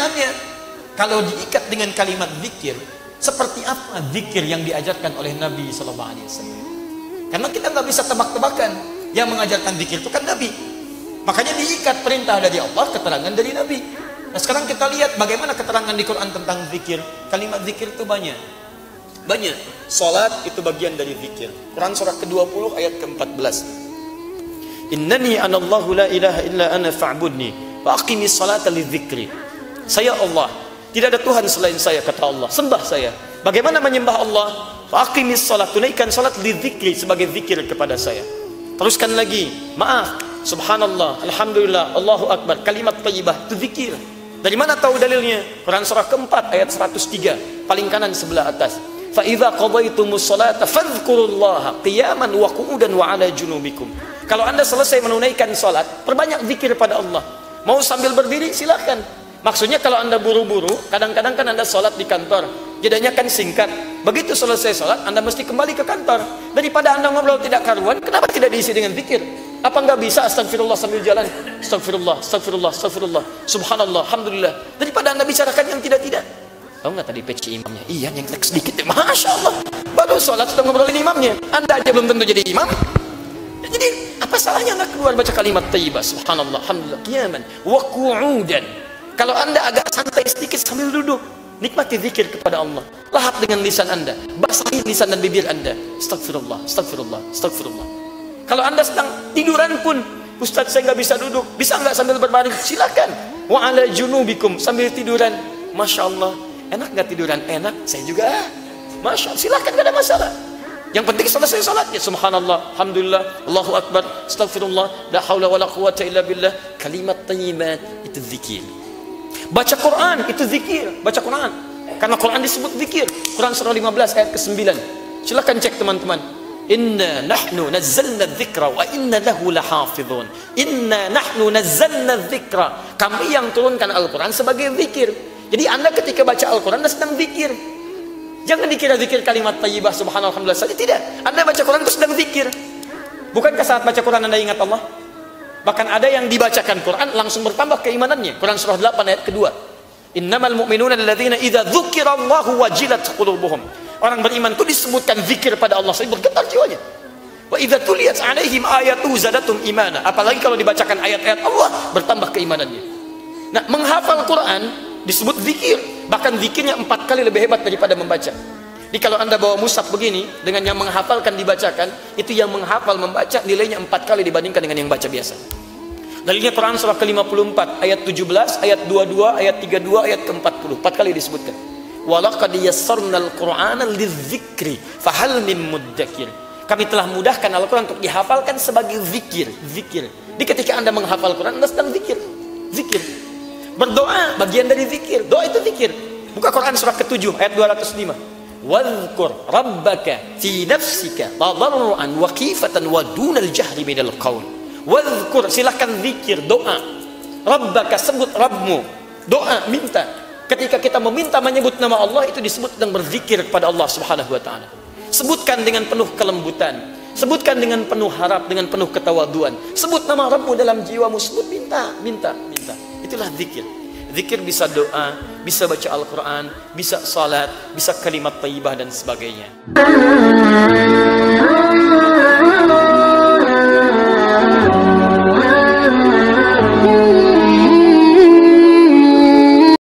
pertanyaannya, kalau diikat dengan kalimat zikir, seperti apa zikir yang diajarkan oleh Nabi SAW? Karena kita nggak bisa tebak-tebakan. Yang mengajarkan zikir itu kan Nabi. Makanya diikat perintah dari Allah, keterangan dari Nabi. Nah sekarang kita lihat bagaimana keterangan di Quran tentang zikir. Kalimat zikir itu banyak. Salat itu bagian dari zikir. Quran surah ke-20 ayat ke-14. Innani anallahu la ilaha illa ana fa'budni wa aqimis salata lidzikri. Saya Allah, tidak ada Tuhan selain saya, kata Allah. Sembah saya. Bagaimana menyembah Allah? Wa aqimis salat, tunaikan salat lidzikri, sebagai zikir kepada saya. Teruskan lagi, maaf, subhanallah, alhamdulillah, Allahu akbar, kalimat thayyibah itu zikir. Dari mana tahu dalilnya? Quran surah keempat ayat 103, paling kanan sebelah atas. Fa idza qadaytumus salata fadhkurullaha qiyaman wa qu'udan wa 'ala junubikum. Kalau Anda selesai menunaikan salat, perbanyak zikir pada Allah. Mau sambil berdiri silakan. Maksudnya kalau Anda buru-buru, kadang-kadang kan Anda salat di kantor, jedanya kan singkat. Begitu selesai salat, Anda mesti kembali ke kantor. Daripada Anda ngobrol tidak karuan, kenapa tidak diisi dengan zikir? Apa enggak bisa astagfirullah sambil jalan? Astagfirullah, astagfirullah, astagfirullah, subhanallah, alhamdulillah. Daripada Anda bicarakan yang tidak-tidak. Tahu nggak tadi peci imamnya? Iya, yang sedikit. Masya Allah. Baru sholat sudah ngobrolin imamnya. Anda aja belum tentu jadi imam. Jadi apa salahnya Anda keluar baca kalimat thayyibah, subhanallah, alhamdulillah, qiyaman wa qu'udan. Kalau Anda agak santai sedikit sambil duduk, nikmati zikir kepada Allah. Lahap dengan lisan Anda, basahi lisan dan bibir Anda. Astagfirullah, astagfirullah, astagfirullah. Kalau Anda sedang tiduran pun, Ustaz saya nggak bisa duduk, bisa nggak sambil berbaring? Silakan. Wa 'ala junubikum, sambil tiduran. Masya Allah, enak nggak tiduran? Enak, saya juga. Masya Allah, silakan, nggak ada masalah. Yang penting selesai salatnya, subhanallah, alhamdulillah, Allahu akbar, astagfirullah, la haula wala quwwata illa billah. Kalimat thayyibat itu zikir. Baca Quran itu zikir, baca Quran. Karena Quran disebut zikir. Quran surah 15 ayat ke-9. Silakan cek teman-teman. Inna nahnu nazzalna dzikra wa inna lahu lahafizun. Inna nahnu nazzalna dzikra. Kami yang turunkan Al-Quran sebagai zikir. Jadi Anda ketika baca Al-Quran Anda sedang zikir. Jangan dikira zikir kalimat thayyibah subhanallah alhamdulillah saja, tidak. Anda baca Quran itu sedang zikir. Bukankah saat baca Quran Anda ingat Allah? Bahkan ada yang dibacakan Quran langsung bertambah keimanannya. Quran surah 8 ayat kedua. Innamal mu'minuna alladzina idza dzukirallahu wajilat qulubuhum. Orang beriman itu disebutkan zikir pada Allah, saya bergetar jiwanya. Wa idza tuliyat 'alaihim ayatu zadatum imana. Apalagi kalau dibacakan ayat-ayat Allah, bertambah keimanannya. Nah, menghafal Quran disebut zikir. Bahkan zikirnya 4 kali lebih hebat daripada membaca. Jadi kalau Anda bawa mushaf begini, dengan yang menghafalkan dibacakan, itu yang menghafal membaca nilainya 4 kali dibandingkan dengan yang baca biasa. Dalilnya Quran surah ke-54 ayat 17, ayat 22, ayat 32, ayat ke-40. 4 kali disebutkan. Walaqad yassarnal Qur'ana lidzikri fahal min muddakir. Kami telah mudahkan Al-Quran untuk dihafalkan sebagai zikir. Zikir. Jadi ketika Anda menghafal Quran, Anda sedang zikir. Zikir. Berdoa bagian dari zikir. Doa itu zikir. Buka Quran surah ke-7 ayat 205. Wadhkur rabbaka fi nafsika tadarruan wa khifatan wa dunal jahri minal qaul. Wadhkur, silakan zikir, doa. Rabbaka, sebut Rabbmu. Doa, minta. Ketika kita meminta menyebut nama Allah, itu disebut sedang berzikir kepada Allah Subhanahu wa taala. Sebutkan dengan penuh kelembutan. Sebutkan dengan penuh harap, dengan penuh ketawaduan. Sebut nama Rabbmu dalam jiwamu, sebut, minta, minta, minta. Itulah zikir. Zikir bisa doa, bisa baca Al-Quran, bisa salat, bisa kalimat thayyibah dan sebagainya.